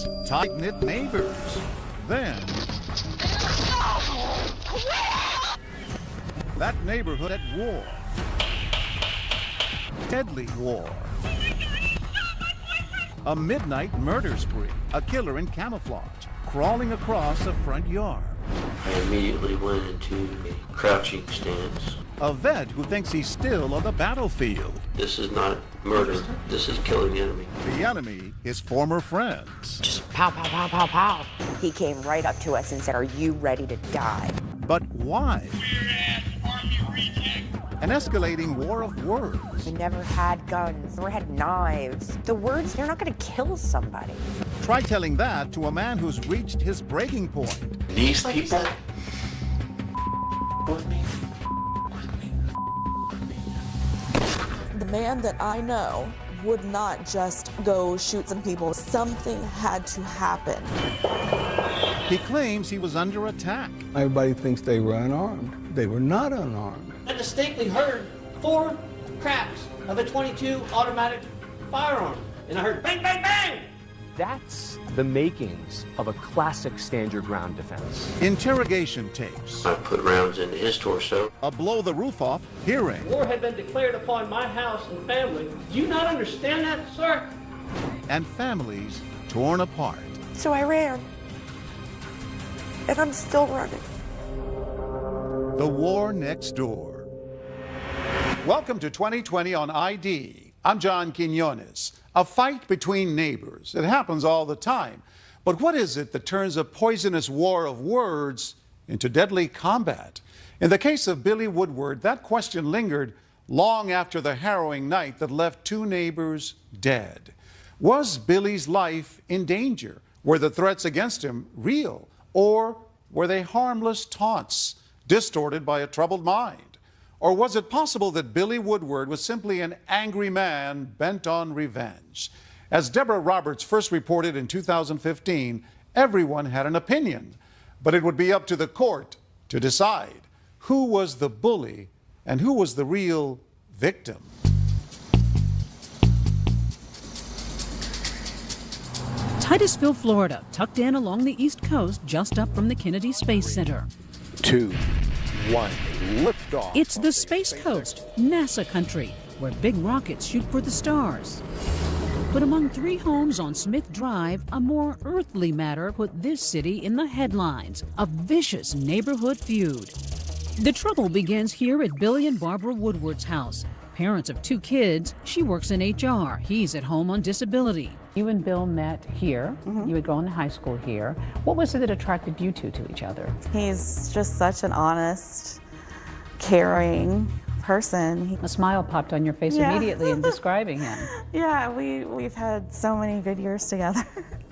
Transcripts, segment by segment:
friends, tight-knit neighbors. Then, that neighborhood at war. Deadly war. A midnight murder spree. A killer in camouflage, crawling across a front yard. I immediately went into a crouching stance. A vet who thinks he's still on the battlefield. This is not murder. This is killing the enemy. The enemy, his former friends. Just pow, pow, pow, pow, pow. He came right up to us and said, "Are you ready to die?" But why? An escalating war of words. We never had guns, never had knives. The words, they're not gonna kill somebody. Try telling that to a man who's reached his breaking point. These people with me. The man that I know would not just go shoot some people. Something had to happen. He claims he was under attack. Everybody thinks they were unarmed. They were not unarmed. I distinctly heard 4 cracks of a .22 automatic firearm, and I heard bang, bang, bang! That's the makings of a classic stand your ground defense. Interrogation tapes. I put rounds into his torso. A blow the roof off hearing. War had been declared upon my house and family. Do you not understand that, sir? And families torn apart. So I ran. And I'm still running. The war next door. Welcome to 2020 on ID. I'm John Quinones. A fight between neighbors. It happens all the time. But what is it that turns a poisonous war of words into deadly combat? In the case of Billy Woodward, that question lingered long after the harrowing night that left 2 neighbors dead. Was Billy's life in danger? Were the threats against him real? Or were they harmless taunts, distorted by a troubled mind? Or was it possible that Billy Woodward was simply an angry man bent on revenge? As Deborah Roberts first reported in 2015, everyone had an opinion, but it would be up to the court to decide who was the bully and who was the real victim. Titusville, Florida, tucked in along the East Coast, just up from the Kennedy Space Center. 2, 1, liftoff. It's the Space Coast, NASA country, where big rockets shoot for the stars. But among 3 homes on Smith Drive, a more earthly matter put this city in the headlines, a vicious neighborhood feud. The trouble begins here at Billy and Barbara Woodward's house. Parents of 2 kids, she works in HR, he's at home on disability. You and Bill met here. You had gone to high school here. What was it that attracted you two to each other? He's just such an honest, caring person. A smile popped on your face immediately in describing him. Yeah, we've had so many good years together.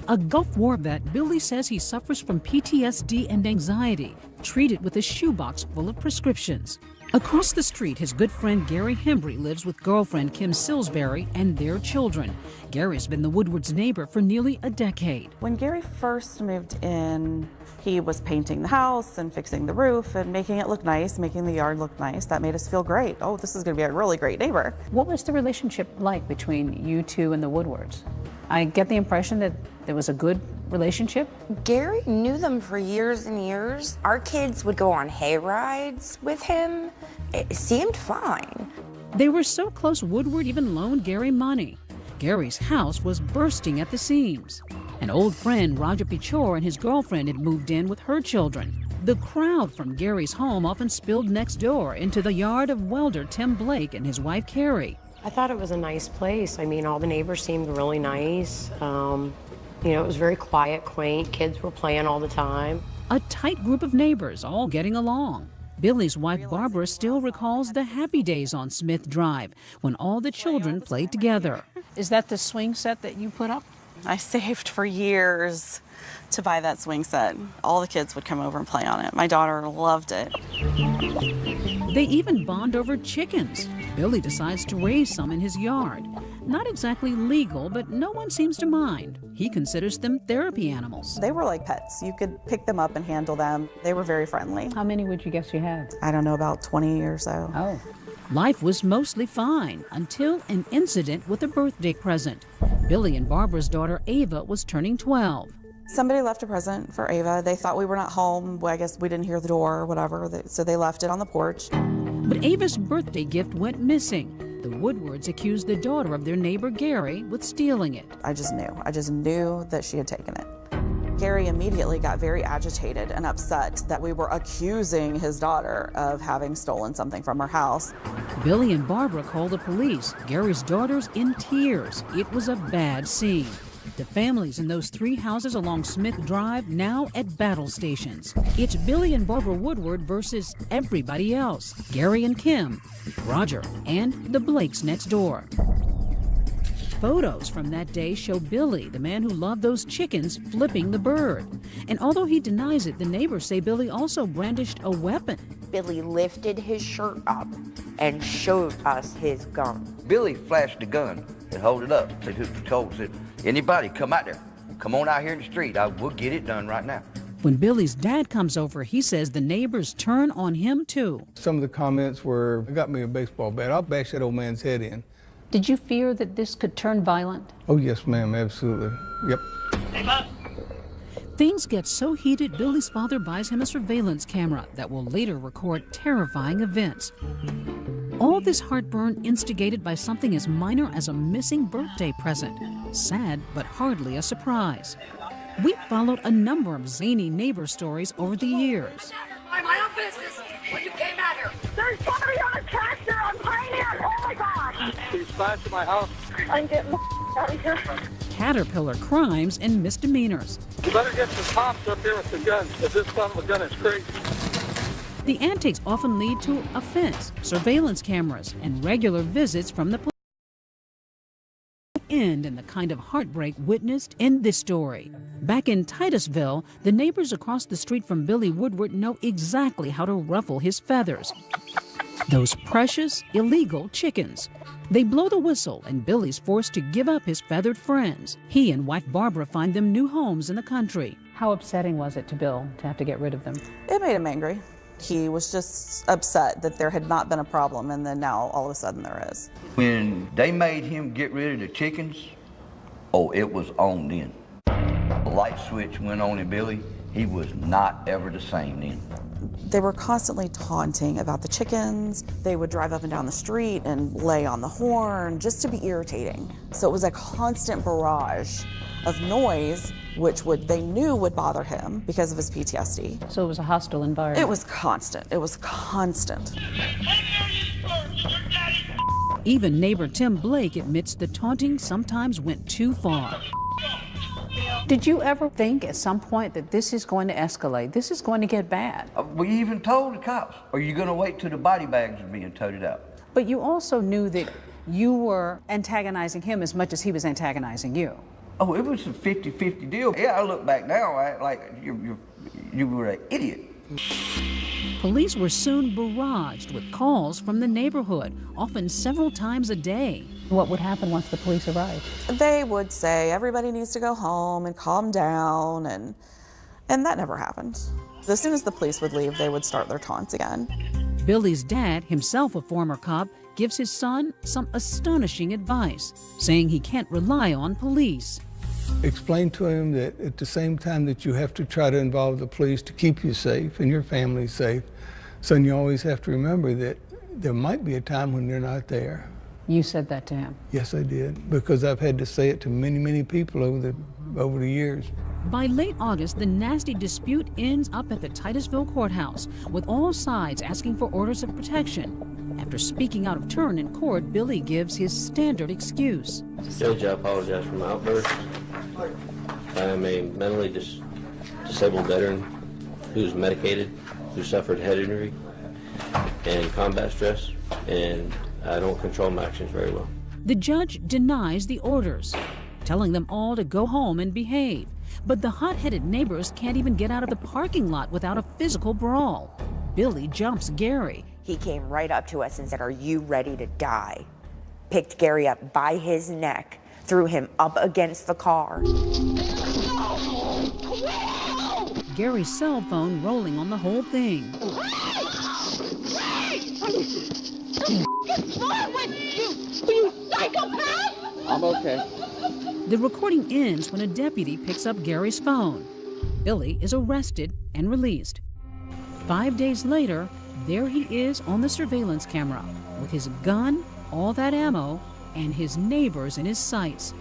A Gulf War vet, Billy says he suffers from PTSD and anxiety, treated with a shoebox full of prescriptions. Across the street, his good friend Gary Hembry lives with girlfriend Kim Sillsbury and their children. Gary's been the Woodwards' neighbor for nearly a decade. When Gary first moved in, he was painting the house and fixing the roof and making it look nice, making the yard look nice. That made us feel great. Oh, this is going to be a really great neighbor. What was the relationship like between you two and the Woodwards? I get the impression that there was a good relationship. Gary knew them for years and years. Our kids would go on hay rides with him. It seemed fine. They were so close, Woodward even loaned Gary money. Gary's house was bursting at the seams. An old friend, Roger Pichor, and his girlfriend had moved in with her children. The crowd from Gary's home often spilled next door into the yard of welder Tim Blake and his wife Carrie. I thought it was a nice place. I mean, all the neighbors seemed really nice. You know, it was very quiet, quaint. Kids were playing all the time. A tight group of neighbors all getting along. Billy's wife Barbara still recalls the happy days on Smith Drive when all the children played together. Is that the swing set that you put up? I saved for years to buy that swing set. All the kids would come over and play on it. My daughter loved it. They even bond over chickens. Billy decides to raise some in his yard. Not exactly legal, but no one seems to mind. He considers them therapy animals. They were like pets. You could pick them up and handle them. They were very friendly. How many would you guess you had? I don't know, about 20 or so. Oh. Life was mostly fine until an incident with a birthday present. Billy and Barbara's daughter Ava was turning 12. Somebody left a present for Ava. They thought we were not home. Well, I guess we didn't hear the door or whatever, so they left it on the porch. But Ava's birthday gift went missing. The Woodwards accused the daughter of their neighbor Gary with stealing it. I just knew that she had taken it. Gary immediately got very agitated and upset that we were accusing his daughter of having stolen something from her house. Billy and Barbara called the police. Gary's daughter's in tears. It was a bad scene. The families in those 3 houses along Smith Drive now at battle stations. It's Billy and Barbara Woodward versus everybody else. Gary and Kim, Roger, and the Blakes next door. Photos from that day show Billy, the man who loved those chickens, flipping the bird. And although he denies it, the neighbors say Billy also brandished a weapon. Billy lifted his shirt up and showed us his gun. Billy flashed the gun and hold it up. Said, said, anybody come out there. Come on out here in the street. We'll get it done right now. When Billy's dad comes over, he says the neighbors turn on him too. Some of the comments were, I got me a baseball bat. I'll bash that old man's head in. Did you fear that this could turn violent? Oh, yes, ma'am, absolutely. Yep. Things get so heated, Billy's father buys him a surveillance camera that will later record terrifying events. All this heartburn instigated by something as minor as a missing birthday present. Sad, but hardly a surprise. We followed a number of zany neighbor stories over the years. Mind my own business when you came out here. There's somebody on a tractor on Pioneer. Oh my gosh. He's flashed to my house. I'm getting out of here. Caterpillar crimes and misdemeanors. You better get some cops up here with the gun, if this son of a gun is crazy. The antics often lead to a fence, surveillance cameras, and regular visits from the police. End in the kind of heartbreak witnessed in this story. Back in Titusville, the neighbors across the street from Billy Woodward know exactly how to ruffle his feathers. Those precious, illegal chickens. They blow the whistle, and Billy's forced to give up his feathered friends. He and wife Barbara find them new homes in the country. How upsetting was it to Bill to have to get rid of them? It made him angry. He was just upset that there had not been a problem, and then now all of a sudden there is. When they made him get rid of the chickens, oh, it was on then. The light switch went on in Billy. He was not ever the same then. They were constantly taunting about the chickens. They would drive up and down the street and lay on the horn just to be irritating. So it was a constant barrage of noise, which they knew would bother him because of his PTSD. So it was a hostile environment. It was constant. It was constant. Even neighbor Tim Blake admits the taunting sometimes went too far. Did you ever think at some point that this is going to escalate? This is going to get bad? We even told the cops, are you going to wait till the body bags are being toted out? But you also knew that you were antagonizing him as much as he was antagonizing you. Oh, it was a 50-50 deal. Yeah, I look back now, like you were an idiot. Police were soon barraged with calls from the neighborhood, often several times a day. What would happen once the police arrived? They would say everybody needs to go home and calm down, and that never happened. As soon as the police would leave, they would start their taunts again. Billy's dad, himself a former cop, gives his son some astonishing advice, saying he can't rely on police. Explain to him that at the same time that you have to try to involve the police to keep you safe and your family safe, son, you always have to remember that there might be a time when they're not there. You said that to him? Yes, I did, because I've had to say it to many, many people over the years. By late August, the nasty dispute ends up at the Titusville courthouse, with all sides asking for orders of protection. After speaking out of turn in court, Billy gives his standard excuse. Judge, I apologize for my outburst. I am a mentally disabled veteran who's medicated, who suffered head injury and combat stress, and I don't control my actions very well. The judge denies the orders, telling them all to go home and behave. But the hot-headed neighbors can't even get out of the parking lot without a physical brawl. Billy jumps Gary. He came right up to us and said, "Are you ready to die?" Picked Gary up by his neck, threw him up against the car. Gary's cell phone rolling on the whole thing. I'm okay. The recording ends when a deputy picks up Gary's phone. Billy is arrested and released. 5 days later, there he is on the surveillance camera with his gun, all that ammo, and his neighbors in his sights.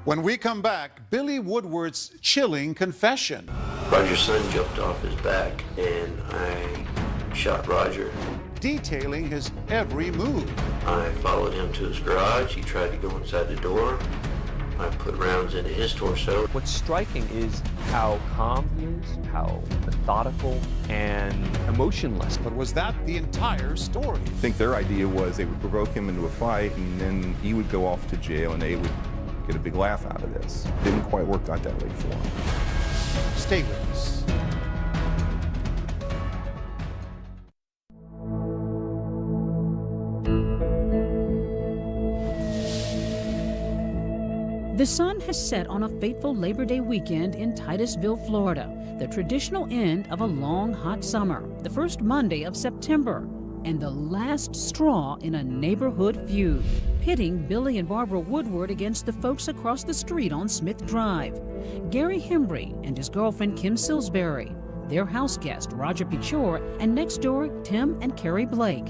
When we come back, Billy Woodward's chilling confession. Roger's son jumped off his back, and I shot Roger. Detailing his every move. I followed him to his garage. He tried to go inside the door. I put rounds into his torso. What's striking is how calm he is, how methodical and emotionless. But was that the entire story? I think their idea was they would provoke him into a fight, and then he would go off to jail, and they would get a big laugh out of this. Didn't quite work out that way for him. Stay with us. The sun has set on a fateful Labor Day weekend in Titusville, Florida, the traditional end of a long, hot summer, the first Monday of September, and the last straw in a neighborhood feud, pitting Billy and Barbara Woodward against the folks across the street on Smith Drive. Gary Hembry and his girlfriend Kim Salisbury, their house guest Roger Pichor, and next door Tim and Carrie Blake.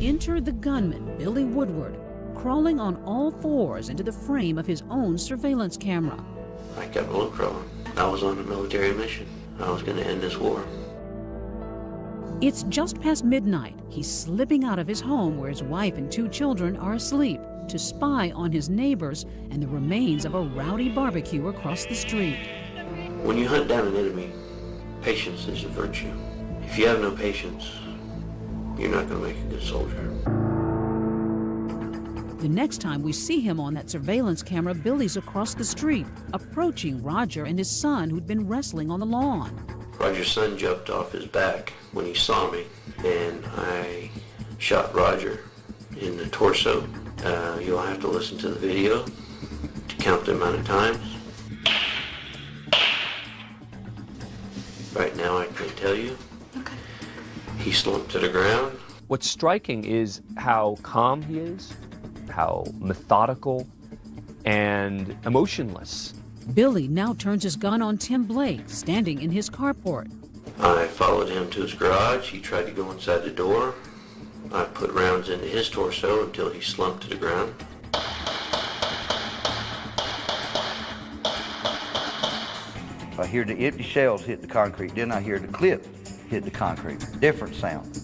Enter the gunman, Billy Woodward, crawling on all fours into the frame of his own surveillance camera. I kept on crawling. I was on a military mission. I was going to end this war. It's just past midnight. He's slipping out of his home where his wife and 2 children are asleep to spy on his neighbors and the remains of a rowdy barbecue across the street. When you hunt down an enemy, patience is a virtue. If you have no patience, you're not going to make a good soldier. The next time we see him on that surveillance camera, Billy's across the street, approaching Roger and his son who'd been wrestling on the lawn. Roger's son jumped off his back when he saw me, and I shot Roger in the torso. You'll have to listen to the video to count the amount of times. Right now I can tell you. Okay. He slumped to the ground. What's striking is how calm he is, how methodical and emotionless. Billy now turns his gun on Tim Blake, standing in his carport. I followed him to his garage. He tried to go inside the door. I put rounds into his torso until he slumped to the ground. I hear the empty shells hit the concrete, then I hear the clip hit the concrete. Different sound.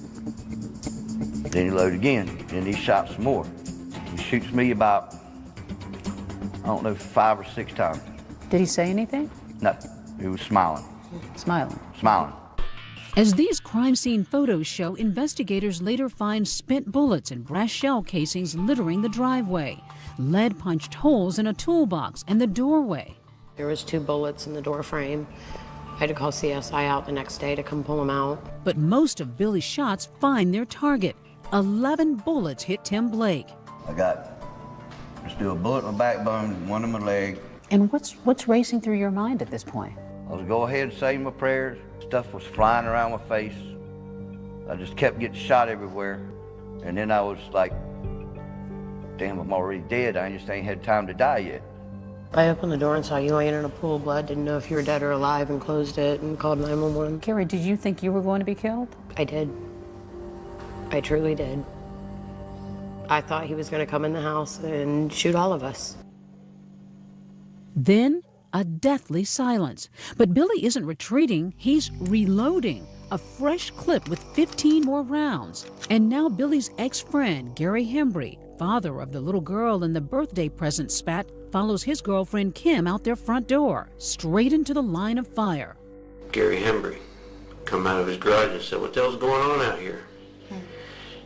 Then he loaded again, then he shot some more. He shoots me about, I don't know, 5 or 6 times. Did he say anything? No, he was smiling. Smiling. Smiling. As these crime scene photos show, investigators later find spent bullets and brass shell casings littering the driveway, lead-punched holes in a toolbox and the doorway. There was 2 bullets in the door frame. I had to call CSI out the next day to come pull them out. But most of Billy's shots find their target. 11 bullets hit Tim Blake. I got still a bullet in my backbone, 1 in my leg. And what's racing through your mind at this point? I was go ahead and say my prayers. Stuff was flying around my face. I just kept getting shot everywhere. And then I was like, damn, I'm already dead. I just ain't had time to die yet. I opened the door and saw you laying in a pool of blood, didn't know if you were dead or alive, and closed it and called 911. Carrie, did you think you were going to be killed? I did. I truly did. I thought he was going to come in the house and shoot all of us. Then a deathly silence. But Billy isn't retreating, he's reloading. A fresh clip with 15 more rounds. And now Billy's ex-friend, Gary Hembry, father of the little girl in the birthday present spat, follows his girlfriend Kim out their front door, straight into the line of fire. Gary Hembry come out of his garage and said, "What the hell's going on out here?"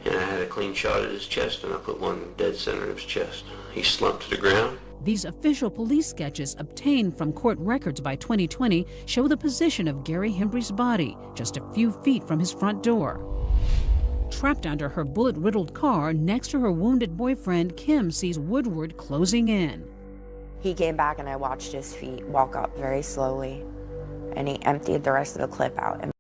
And I had a clean shot at his chest, and I put one dead center of his chest. He slumped to the ground. These official police sketches obtained from court records by 2020 show the position of Gary Hembry's body, just a few feet from his front door. Trapped under her bullet-riddled car next to her wounded boyfriend, Kim sees Woodward closing in. He came back and I watched his feet walk up very slowly, and he emptied the rest of the clip out.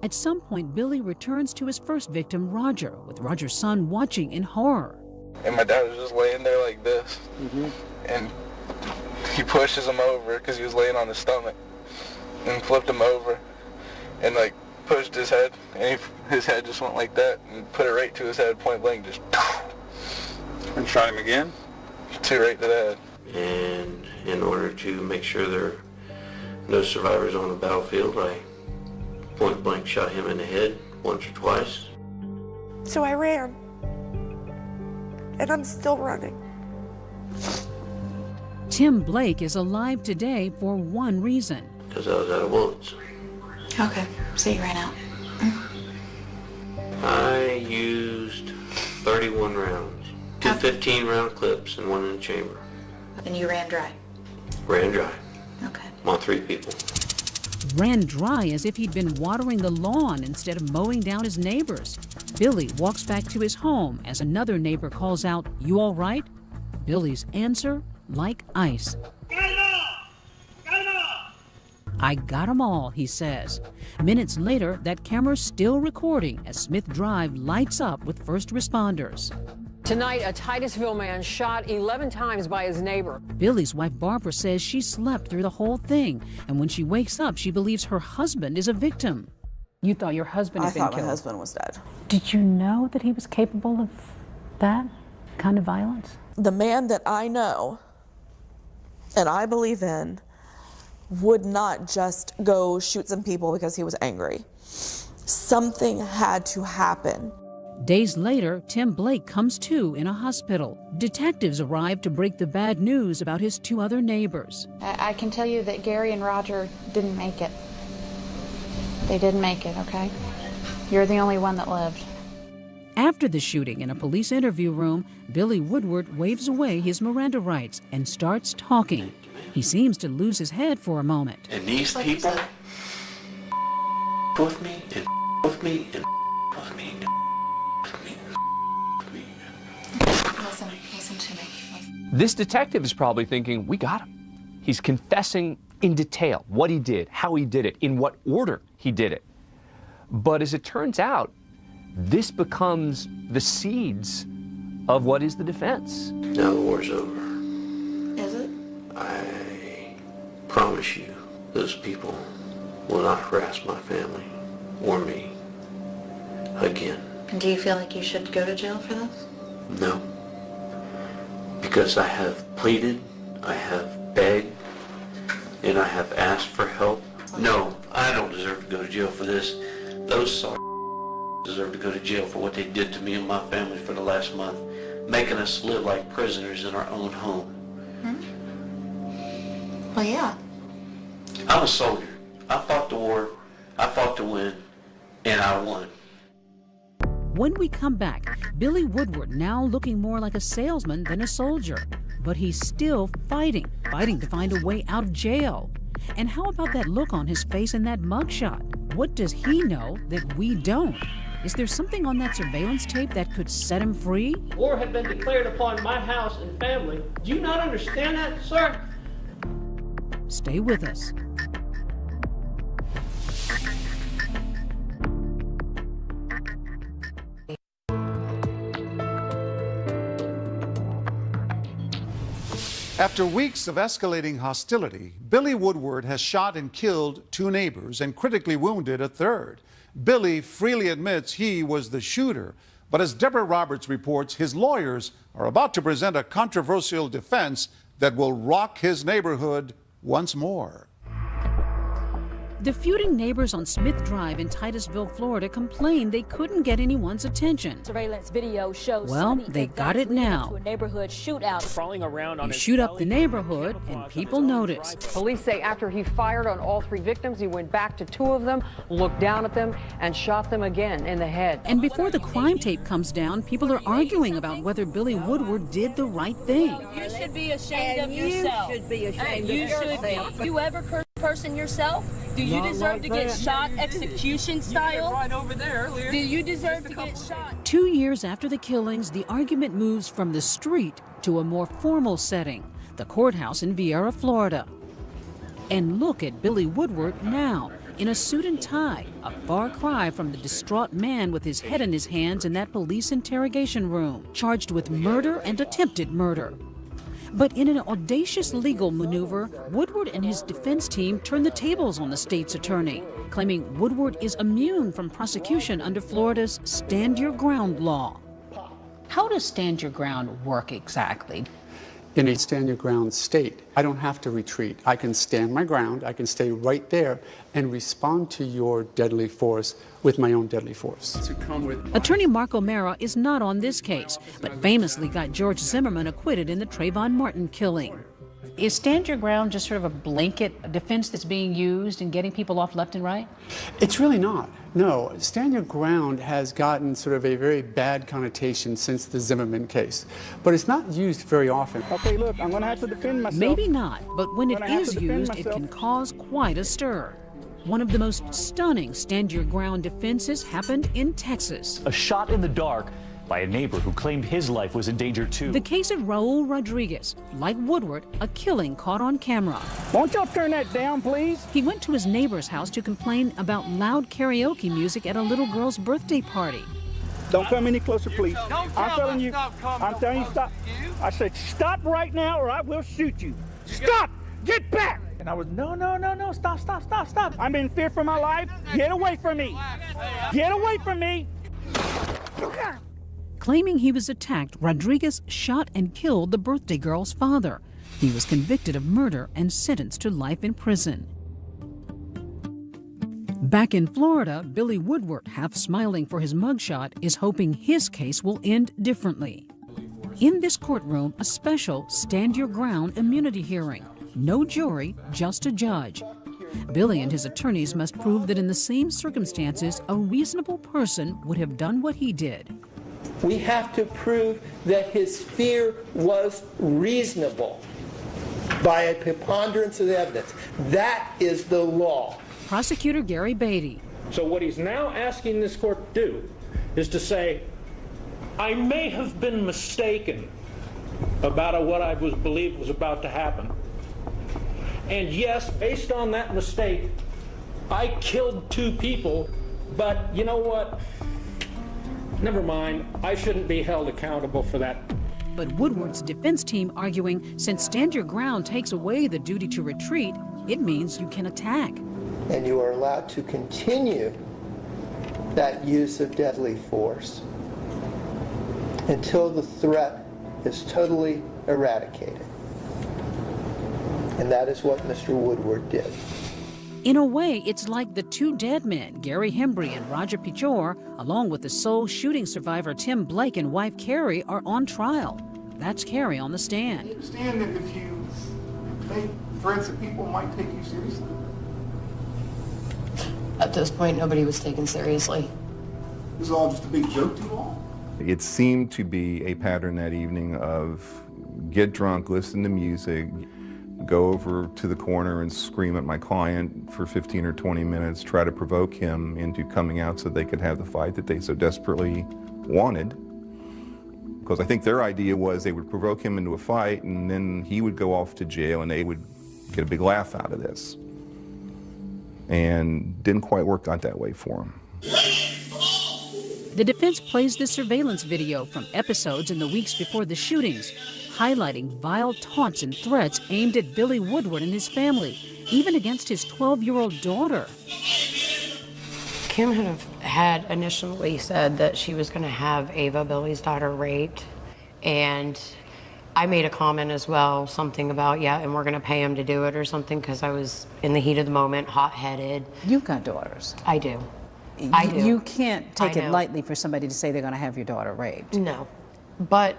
At some point, Billy returns to his first victim, Roger, with Roger's son watching in horror. And my dad was just laying there like this. And he pushes him over because he was laying on his stomach, and flipped him over and like pushed his head, and his head just went like that and put it right to his head, point blank, just. And shot him again? Two right to the head. And in order to make sure there are no survivors on the battlefield, I point blank shot him in the head once or twice. So I ran. And I'm still running. Tim Blake is alive today for one reason. Because I was out of bullets. Okay, so you ran out. I used 31 rounds. Two 15-round clips and one in the chamber. And you ran dry? Ran dry. Okay. On 3 people. Ran dry as if he'd been watering the lawn instead of mowing down his neighbors. Billy walks back to his home as another neighbor calls out, "You all right?" Billy's answer, like ice. "I got 'em all," he says. Minutes later, that camera's still recording as Smith Drive lights up with first responders. Tonight, a Titusville man shot 11 times by his neighbor. Billy's wife Barbara says she slept through the whole thing, and when she wakes up, she believes her husband is a victim. You thought your husband had been killed? I thought my husband was dead. Did you know that he was capable of that kind of violence? The man that I know and I believe in would not just go shoot some people because he was angry. Something had to happen. Days later, Tim Blake comes to in a hospital. Detectives arrive to break the bad news about his 2 other neighbors. I can tell you that Gary and Roger didn't make it. They didn't make it, okay? You're the only one that lived. After the shooting in a police interview room, Billy Woodward waves away his Miranda rights and starts talking. He seems to lose his head for a moment. And these people with me and with me and with me. Listen to me. This detective is probably thinking, we got him. He's confessing in detail what he did, how he did it, in what order he did it. But as it turns out, this becomes the seeds of what is the defense. Now the war's over. Is it? I promise you, those people will not harass my family or me again. And do you feel like you should go to jail for this? No. Because I have pleaded, I have begged, and I have asked for help. No, I don't deserve to go to jail for this. Those sorry deserve to go to jail for what they did to me and my family for the last month, making us live like prisoners in our own home. Well, yeah. I'm a soldier. I fought the war, I fought to win, and I won. When we come back, Billy Woodward now looking more like a salesman than a soldier. But he's still fighting to find a way out of jail. And how about that look on his face in that mugshot? What does he know that we don't? Is there something on that surveillance tape that could set him free? War had been declared upon my house and family. Do you not understand that, sir? Stay with us. After weeks of escalating hostility, Billy Woodward has shot and killed 2 neighbors and critically wounded a 3rd. Billy freely admits he was the shooter, but as Deborah Roberts reports, his lawyers are about to present a controversial defense that will rock his neighborhood once more. The feuding neighbors on Smith Drive in Titusville, Florida complained they couldn't get anyone's attention. Surveillance video shows well, they got it now. To a neighborhood shootout. Crawling around on you shoot up the neighborhood and people notice. Police say after he fired on all 3 victims, he went back to 2 of them, looked down at them, and shot them again in the head. And before the crime tape comes down, people are arguing about whether Billy Woodward did the right thing. You should be ashamed of yourself. You should be ashamed of yourself. You ever person yourself? Do you deserve to get shot execution style? Right over there earlier. Do you deserve to get shot? 2 years after the killings, the argument moves from the street to a more formal setting, the courthouse in Viera, Florida. And look at Billy Woodward now. in a suit and tie, a far cry from the distraught man with his head in his hands in that police interrogation room, charged with murder and attempted murder. But in an audacious legal maneuver, Woodward and his defense team turned the tables on the state's attorney, claiming Woodward is immune from prosecution under Florida's Stand Your Ground law. How does Stand Your Ground work exactly? In a stand your ground state, I don't have to retreat. I can stand my ground, I can stay right there and respond to your deadly force with my own deadly force. Attorney Mark O'Mara is not on this case, but famously got George Zimmerman acquitted in the Trayvon Martin killing. Is Stand Your Ground just sort of a blanket defense that's being used and getting people off left and right? It's really not. No, stand your ground has gotten sort of a very bad connotation since the Zimmerman case, but it's not used very often. Okay, look, I'm gonna have to defend myself. Maybe not, but when it is used, it can cause quite a stir. One of the most stunning Stand Your Ground defenses happened in Texas. A shot in the dark by a neighbor who claimed his life was in danger too. The case of Raul Rodriguez, like Woodward, a killing caught on camera. Won't y'all turn that down, please? He went to his neighbor's house to complain about loud karaoke music at a little girl's birthday party. Don't come any closer, please. I'm telling you, stop. I said stop right now or I will shoot you. Stop! Get back! And I was, no, stop. I'm in fear for my life. Get away from me. Get away from me. Claiming he was attacked, Rodriguez shot and killed the birthday girl's father. He was convicted of murder and sentenced to life in prison. Back in Florida, Billy Woodward, half smiling for his mugshot, is hoping his case will end differently. In this courtroom, a special Stand Your Ground immunity hearing. No jury, just a judge. Billy and his attorneys must prove that in the same circumstances, a reasonable person would have done what he did. We have to prove that his fear was reasonable by a preponderance of evidence. That is the law. Prosecutor Gary Beatty. So what he's now asking this court to do is to say, I may have been mistaken about what I believed was about to happen. And yes, based on that mistake, I killed 2 people, but you know what? Never mind, I shouldn't be held accountable for that. But Woodward's defense team arguing since Stand Your Ground takes away the duty to retreat, it means you can attack. And you are allowed to continue that use of deadly force until the threat is totally eradicated. And that is what Mr. Woodward did. In a way, it's like the 2 dead men, Gary Hembry and Roger Pichor, along with the sole shooting survivor Tim Blake and wife Carrie, are on trial. That's Carrie on the stand. I understand that if you make threats that people might take you seriously. At this point, nobody was taken seriously. It was all just a big joke to you all? It seemed to be a pattern that evening of get drunk, listen to music, go over to the corner and scream at my client for 15 or 20 minutes, try to provoke him into coming out so they could have the fight that they so desperately wanted. Because I think their idea was they would provoke him into a fight and then he would go off to jail and they would get a big laugh out of this. And didn't quite work out that way for him. The defense plays the surveillance video from episodes in the weeks before the shootings, highlighting vile taunts and threats aimed at Billy Woodward and his family, even against his 12-year-old daughter. Kim had initially said that she was going to have Ava, Billy's daughter, raped. And I made a comment as well, something about, yeah, and we're going to pay him to do it or something, because I was in the heat of the moment, hot-headed. You've got daughters. I do. You can't take it lightly for somebody to say they're going to have your daughter raped. No. But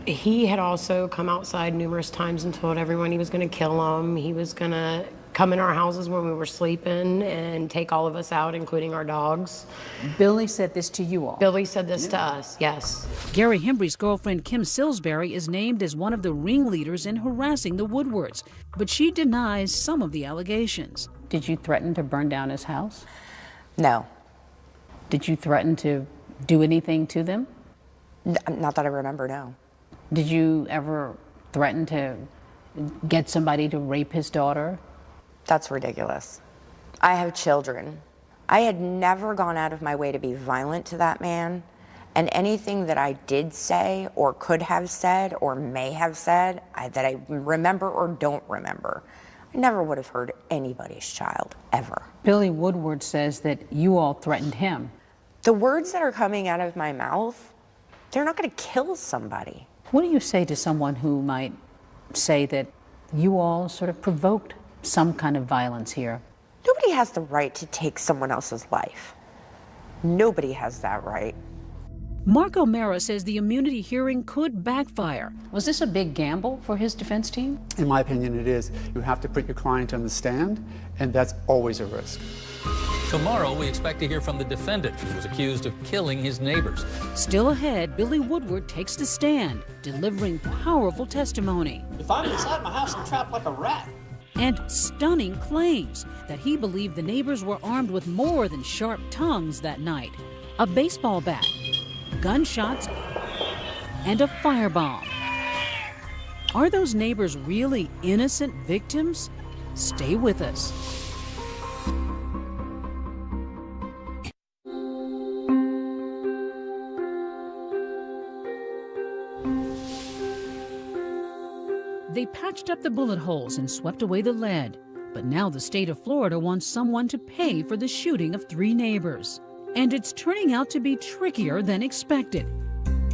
he had also come outside numerous times and told everyone he was going to kill them. He was going to come in our houses when we were sleeping and take all of us out, including our dogs. Billy said this to you all? Billy said this to us, yes. Gary Hembry's girlfriend, Kim Sillsbury, is named as one of the ringleaders in harassing the Woodwards, but she denies some of the allegations. Did you threaten to burn down his house? No. Did you threaten to do anything to them? Not that I remember, no. Did you ever threaten to get somebody to rape his daughter? That's ridiculous. I have children. I had never gone out of my way to be violent to that man, and anything that I did say or could have said or may have said that I remember or don't remember, I never would have hurt anybody's child, ever. Billy Woodward says that you all threatened him. The words that are coming out of my mouth, they're not going to kill somebody. What do you say to someone who might say that you all sort of provoked some kind of violence here? Nobody has the right to take someone else's life. Nobody has that right. Mark O'Mara says the immunity hearing could backfire. Was this a big gamble for his defense team? In my opinion, it is. You have to put your client on the stand, and that's always a risk. Tomorrow, we expect to hear from the defendant, who was accused of killing his neighbors. Still ahead, Billy Woodward takes the stand, delivering powerful testimony. If I'm inside my house, I'm trapped like a rat. And stunning claims that he believed the neighbors were armed with more than sharp tongues that night. A baseball bat, gunshots, and a firebomb. Are those neighbors really innocent victims? Stay with us. They patched up the bullet holes and swept away the lead. But now the state of Florida wants someone to pay for the shooting of 3 neighbors. And it's turning out to be trickier than expected.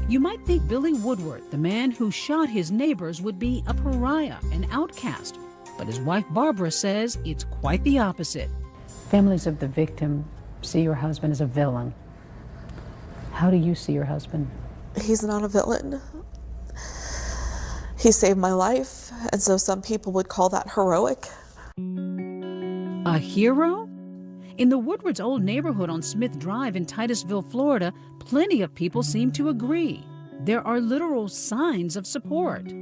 You might think Billy Woodward, the man who shot his neighbors, would be a pariah, an outcast. But his wife Barbara says it's quite the opposite. Families of the victim see your husband as a villain. How do you see your husband? He's not a villain. He saved my life, and so some people would call that heroic. A hero? In the Woodward's old neighborhood on Smith Drive in Titusville, Florida, plenty of people seem to agree. There are literal signs of support.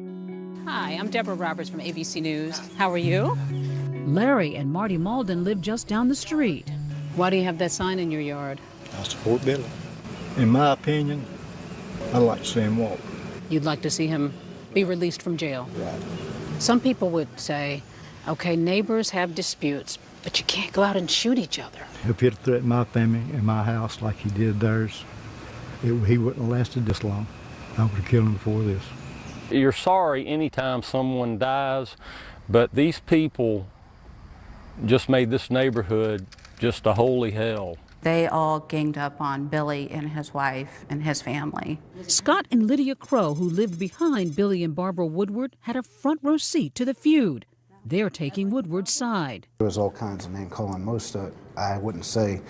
Hi, I'm Deborah Roberts from ABC News. How are you? Larry and Marty Malden live just down the street. Why do you have that sign in your yard? I support Billy. In my opinion, I'd like to see him walk. You'd like to see him be released from jail? Right. Some people would say, okay, neighbors have disputes, but you can't go out and shoot each other. If he'd threatened my family and my house like he did theirs, he wouldn't have lasted this long. I would have killed him before this. You're sorry anytime someone dies, but these people just made this neighborhood just a holy hell. They all ganged up on Billy and his wife and his family. Scott and Lydia Crow, who lived behind Billy and Barbara Woodward, had a front row seat to the feud. They're taking Woodward's side. There was all kinds of name calling. Most of it I wouldn't say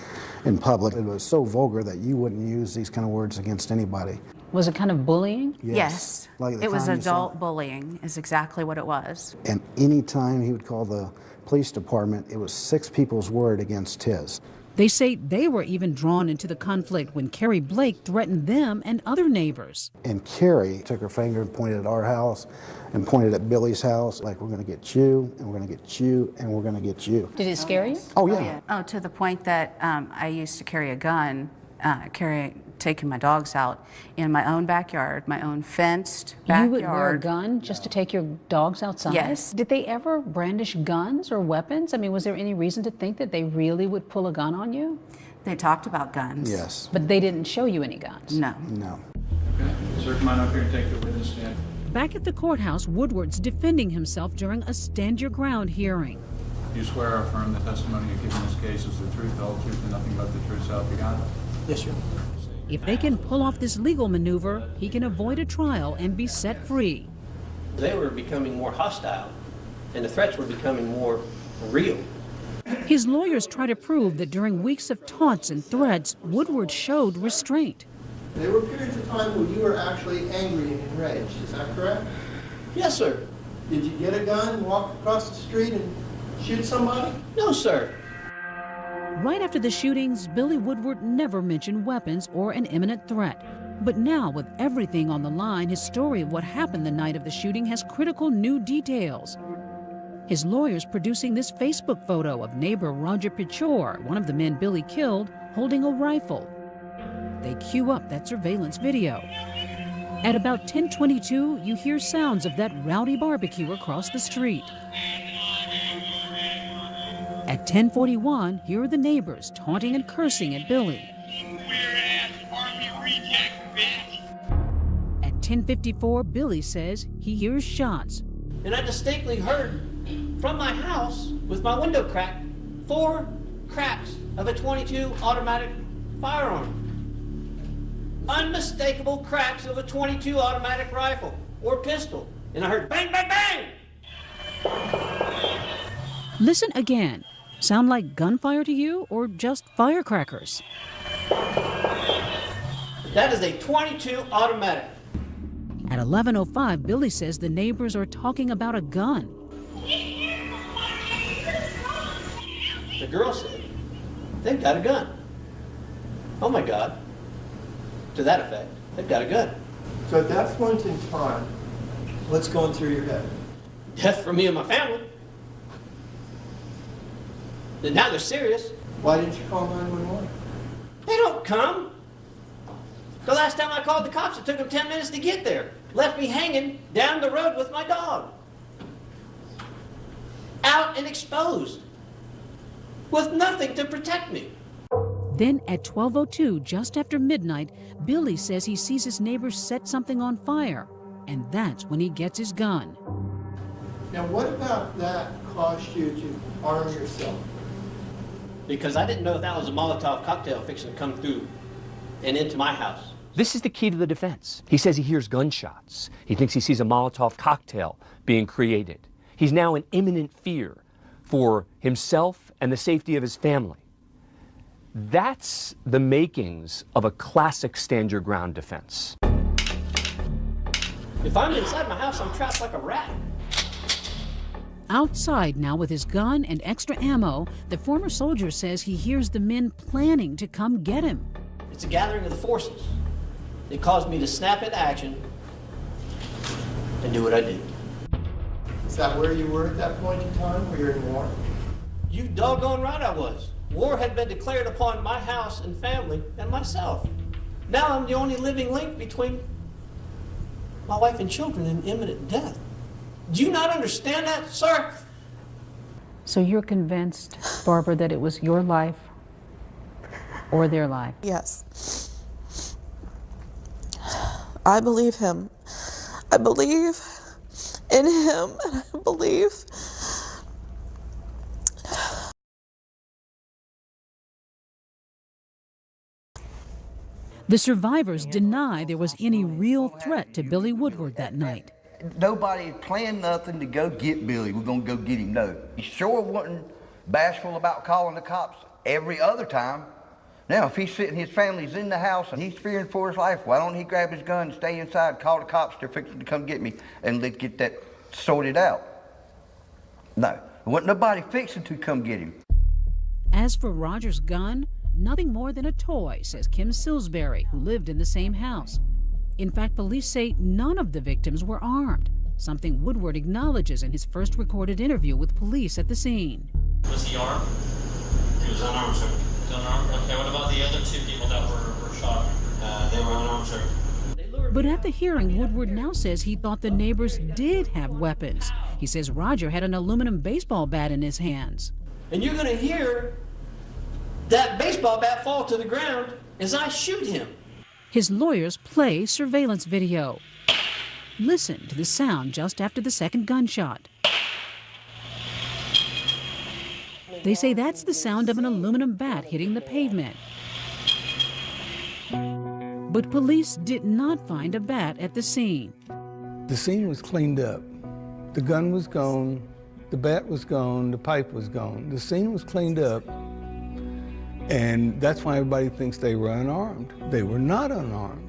in public. It was so vulgar that you wouldn't use these kind of words against anybody. Was it kind of bullying? Yes. Like it was adult bullying is exactly what it was. And any time he would call the police department, it was 6 people's word against his. They say they were even drawn into the conflict when Carrie Blake threatened them and other neighbors. And Carrie took her finger and pointed at our house and pointed at Billy's house, like, we're going to get you, and we're going to get you, and we're going to get you. Did it scare you? Oh, yeah. Oh, to the point that I used to carry a gun, taking my dogs out in my own backyard, my own fenced backyard. You would wear a gun just to take your dogs outside? Yes. Did they ever brandish guns or weapons? I mean, was there any reason to think that they really would pull a gun on you? They talked about guns. Yes. But they didn't show you any guns? No. No. Okay. Sir, come on up here and take the witness stand. Back at the courthouse, Woodward's defending himself during a stand your ground hearing. Do you swear or affirm the testimony you give in this case is the truth, the whole truth, and nothing but the truth, so help you God? Yes, sir. If they can pull off this legal maneuver, he can avoid a trial and be set free. They were becoming more hostile, and the threats were becoming more real. His lawyers try to prove that during weeks of taunts and threats, Woodward showed restraint. There were periods of time when you were actually angry and enraged, is that correct? Yes, sir. Did you get a gun, walk across the street, and shoot somebody? No, sir. Right after the shootings, Billy Woodward never mentioned weapons or an imminent threat. But now, with everything on the line, his story of what happened the night of the shooting has critical new details. His lawyers producing this Facebook photo of neighbor Roger Pichor, one of the men Billy killed, holding a rifle. They cue up that surveillance video. At about 10:22, you hear sounds of that rowdy barbecue across the street. At 10:41, here are the neighbors taunting and cursing at Billy. At 10:54, Billy says he hears shots. And I distinctly heard from my house, with my window cracked, 4 cracks of a .22 automatic firearm. Unmistakable cracks of a .22 automatic rifle or pistol. And I heard bang, bang, bang! Listen again. Sound like gunfire to you or just firecrackers? That is a .22 automatic. At 11:05, Billy says the neighbors are talking about a gun. The girl said, they've got a gun. Oh my God. To that effect, they've got a gun. So at that point in time, what's going through your head? Death for me and my family. And now they're serious. Why didn't you call 911? They don't come. The last time I called the cops, it took them 10 minutes to get there. Left me hanging down the road with my dog. Out and exposed. With nothing to protect me. Then at 12:02, just after midnight, Billy says he sees his neighbors set something on fire. And that's when he gets his gun. Now what about that caused you to arm yourself? Because I didn't know if that was a Molotov cocktail fixing to come through and into my house. This is the key to the defense. He says he hears gunshots. He thinks he sees a Molotov cocktail being created. He's now in imminent fear for himself and the safety of his family. That's the makings of a classic stand your ground defense. If I'm inside my house, I'm trapped like a rat. Outside now with his gun and extra ammo, the former soldier says he hears the men planning to come get him. It's a gathering of the forces. It caused me to snap into action and do what I did. Is that where you were at that point in time? Were you in war? You doggone right I was. War had been declared upon my house and family and myself. Now I'm the only living link between my wife and children in imminent death. Do you not understand that, sir? So you're convinced, Barbara, that it was your life or their life? Yes. I believe him. I believe in him, and I believe The survivors deny there was any real threat to Billy Woodward that night. Nobody planned nothing to go get Billy. We're going to go get him. No. He sure wasn't bashful about calling the cops every other time. Now, if he's sitting, his family's in the house and he's fearing for his life, why don't he grab his gun, stay inside, call the cops, they're fixing to come get me, and let's get that sorted out. No. There wasn't nobody fixing to come get him. As for Roger's gun, nothing more than a toy, says Kim Sillsbury, who lived in the same house. In fact, police say none of the victims were armed, something Woodward acknowledges in his first recorded interview with police at the scene. Was he armed? He was unarmed, sir. He was unarmed? Okay, what about the other 2 people that were shot? They were unarmed, sir. But at the hearing, Woodward now says he thought the neighbors did have weapons. He says Roger had an aluminum baseball bat in his hands. And you're going to hear that baseball bat fall to the ground as I shoot him. His lawyers play surveillance video. Listen to the sound just after the second gunshot. They say that's the sound of an aluminum bat hitting the pavement. But police did not find a bat at the scene. The scene was cleaned up. The gun was gone, the bat was gone, the pipe was gone. The scene was cleaned up, and that's why everybody thinks they were unarmed. They were not unarmed.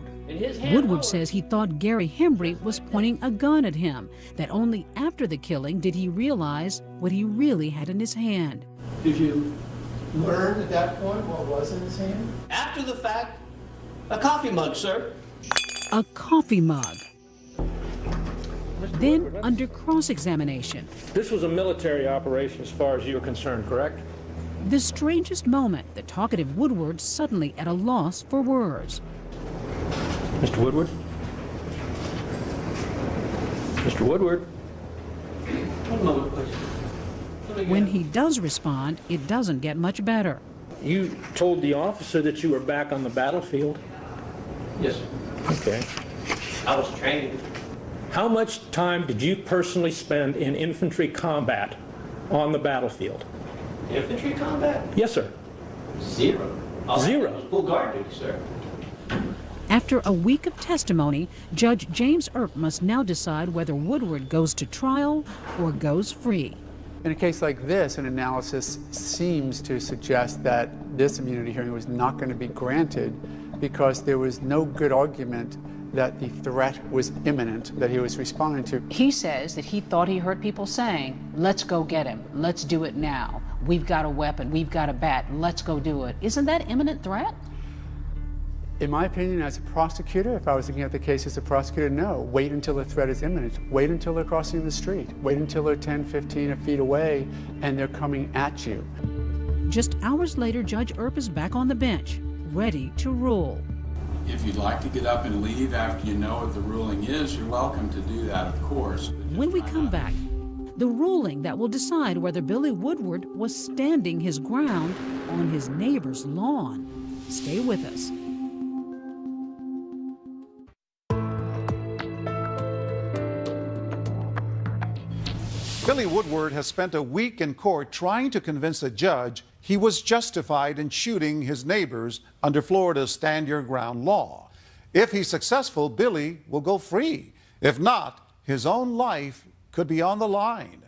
Woodward says he thought Gary Hembry was pointing a gun at him, that only after the killing did he realize what he really had in his hand. Did you learn at that point what was in his hand? After the fact, a coffee mug, sir. A coffee mug. Then, under cross-examination, This was a military operation as far as you were concerned, correct? the strangest moment, the talkative Woodward suddenly at a loss for words. Mr. Woodward? Mr. Woodward? One moment, please. When he does respond, it doesn't get much better. You told the officer that you were back on the battlefield? Yes, sir. Okay. I was trained. How much time did you personally spend in infantry combat on the battlefield? Infantry combat? Yes, sir. 0. Zero? Full guard duty, sir. After a week of testimony, Judge James Earp must now decide whether Woodward goes to trial or goes free. In a case like this, an analysis seems to suggest that this immunity hearing was not going to be granted because there was no good argument that the threat was imminent that he was responding to. He says that he thought he heard people saying, let's go get him, let's do it now. We've got a weapon, we've got a bat, let's go do it. Isn't that imminent threat? In my opinion, as a prosecutor, if I was looking at the case as a prosecutor, no. Wait until the threat is imminent. Wait until they're crossing the street. Wait until they're 10, 15 feet away and they're coming at you. Just hours later, Judge Earp is back on the bench, ready to rule. If you'd like to get up and leave after you know what the ruling is, you're welcome to do that, of course. When we come back, the ruling that will decide whether Billy Woodward was standing his ground on his neighbor's lawn. Stay with us. Billy Woodward has spent a week in court trying to convince a judge he was justified in shooting his neighbors under Florida's Stand Your Ground law. If he's successful, Billy will go free. If not, his own life could be on the line.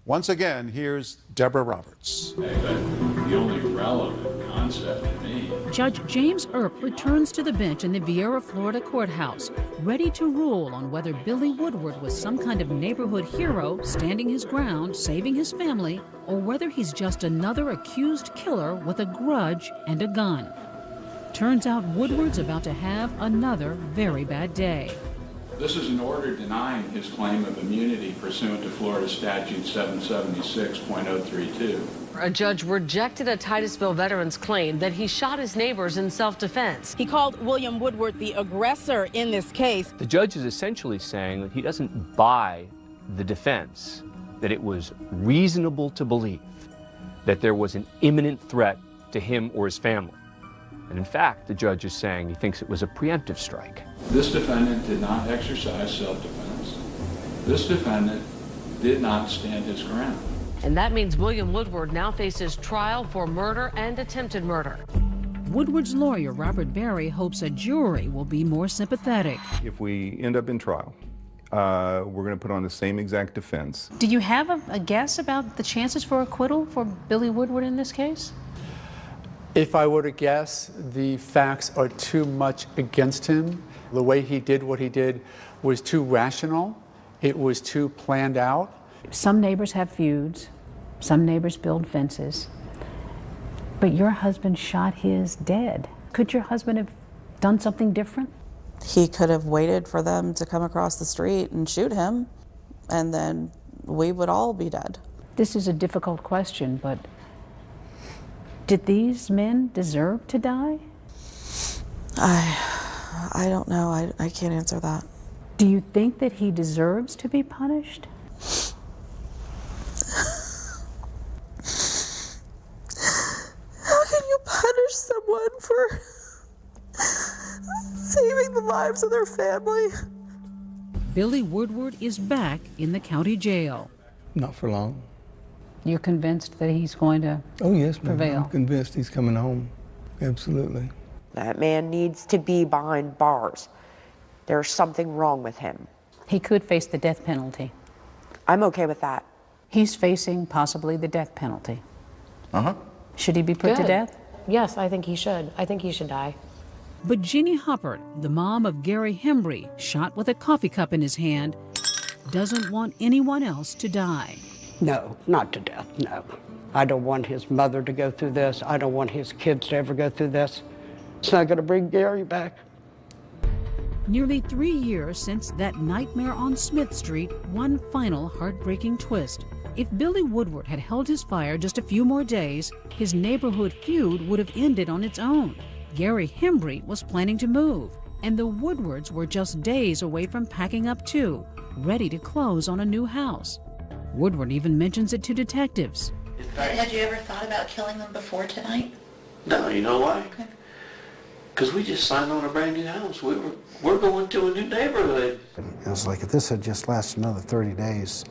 Once again, here's Deborah Roberts. The only relevant concept to me. Judge James Earp returns to the bench in the Viera, Florida courthouse, ready to rule on whether Billy Woodward was some kind of neighborhood hero standing his ground, saving his family, or whether he's just another accused killer with a grudge and a gun. Turns out Woodward's about to have another very bad day. This is an order denying his claim of immunity pursuant to Florida Statute 776.032. A judge rejected a Titusville veteran's claim that he shot his neighbors in self-defense. He called William Woodward the aggressor in this case. The judge is essentially saying that he doesn't buy the defense, that it was reasonable to believe that there was an imminent threat to him or his family. And in fact, the judge is saying he thinks it was a preemptive strike. This defendant did not exercise self-defense. This defendant did not stand his ground. And that means William Woodward now faces trial for murder and attempted murder. Woodward's lawyer, Robert Berry, hopes a jury will be more sympathetic. If we end up in trial, we're going to put on the same exact defense. Do you have a guess about the chances for acquittal for Billy Woodward in this case? If I were to guess, the facts are too much against him. The way he did what he did was too rational. It was too planned out. Some neighbors have feuds. Some neighbors build fences. But your husband shot his dead. Could your husband have done something different? He could have waited for them to come across the street and shoot him, and then we would all be dead. This is a difficult question, but did these men deserve to die? I don't know. I can't answer that. Do you think that he deserves to be punished? How can you punish someone for saving the lives of their family? Billy Woodward is back in the county jail. Not for long. You're convinced that he's going to prevail? I'm convinced he's coming home. Absolutely. That man needs to be behind bars. There's something wrong with him. He could face the death penalty. I'm okay with that. He's facing possibly the death penalty. Should he be put to Good. death? Yes, I think he should. I think he should die. But Jeannie Huppert, the mom of Gary Hembry, shot with a coffee cup in his hand, doesn't want anyone else to die. No, not to death, no. I don't want his mother to go through this. I don't want his kids to ever go through this. It's not going to bring Gary back. Nearly 3 years since that nightmare on Smith Street, one final heartbreaking twist. If Billy Woodward had held his fire just a few more days, his neighborhood feud would have ended on its own. Gary Hembry was planning to move, and the Woodwards were just days away from packing up too, ready to close on a new house. Woodward even mentions it to detectives. Had you ever thought about killing them before tonight? No, you know why? Because we just signed on a brand new house. We're going to a new neighborhood. It was like if this had just lasted another 30 days,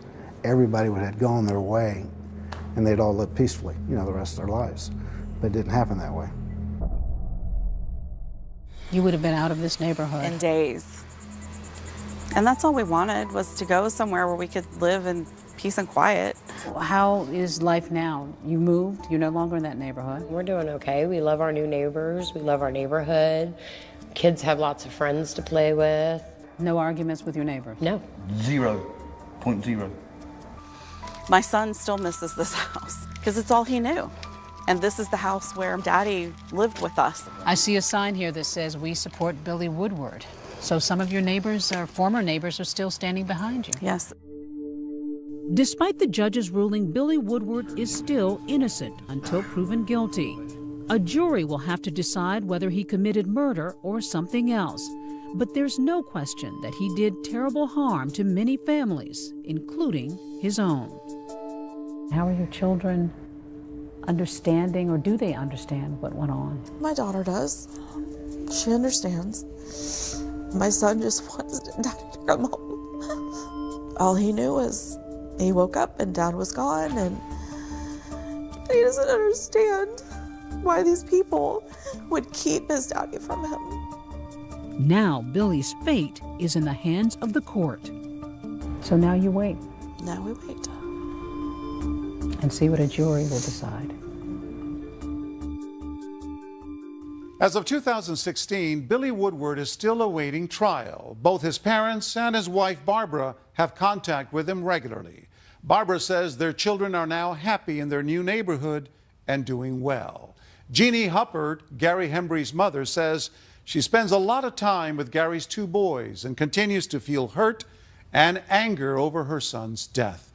everybody would have gone their way and they'd all live peacefully, you know, the rest of their lives. But it didn't happen that way. You would have been out of this neighborhood. In days. And that's all we wanted, was to go somewhere where we could live in peace and quiet. How is life now? You moved, you're no longer in that neighborhood. We're doing okay. We love our new neighbors. We love our neighborhood. Kids have lots of friends to play with. No arguments with your neighbors? No. 0.0. My son still misses this house because it's all he knew. And this is the house where Daddy lived with us. I see a sign here that says, "We support Billy Woodward." So some of your neighbors, or former neighbors, are still standing behind you. Yes. Despite the judge's ruling, Billy Woodward is still innocent until proven guilty. A jury will have to decide whether he committed murder or something else. But there's no question that he did terrible harm to many families, including his own. How are your children understanding, or do they understand what went on? My daughter does. She understands. My son just wants Daddy to come home. All he knew was he woke up and Dad was gone, and he doesn't understand why these people would keep his daddy from him. Now Billy's fate is in the hands of the court. So now you wait. Now we wait. And see what a jury will decide. As of 2016, Billy Woodward is still awaiting trial. Both his parents and his wife, Barbara, have contact with him regularly. Barbara says their children are now happy in their new neighborhood and doing well. Jeannie Huppert, Gary Hembry's mother, says she spends a lot of time with Gary's two boys and continues to feel hurt and anger over her son's death.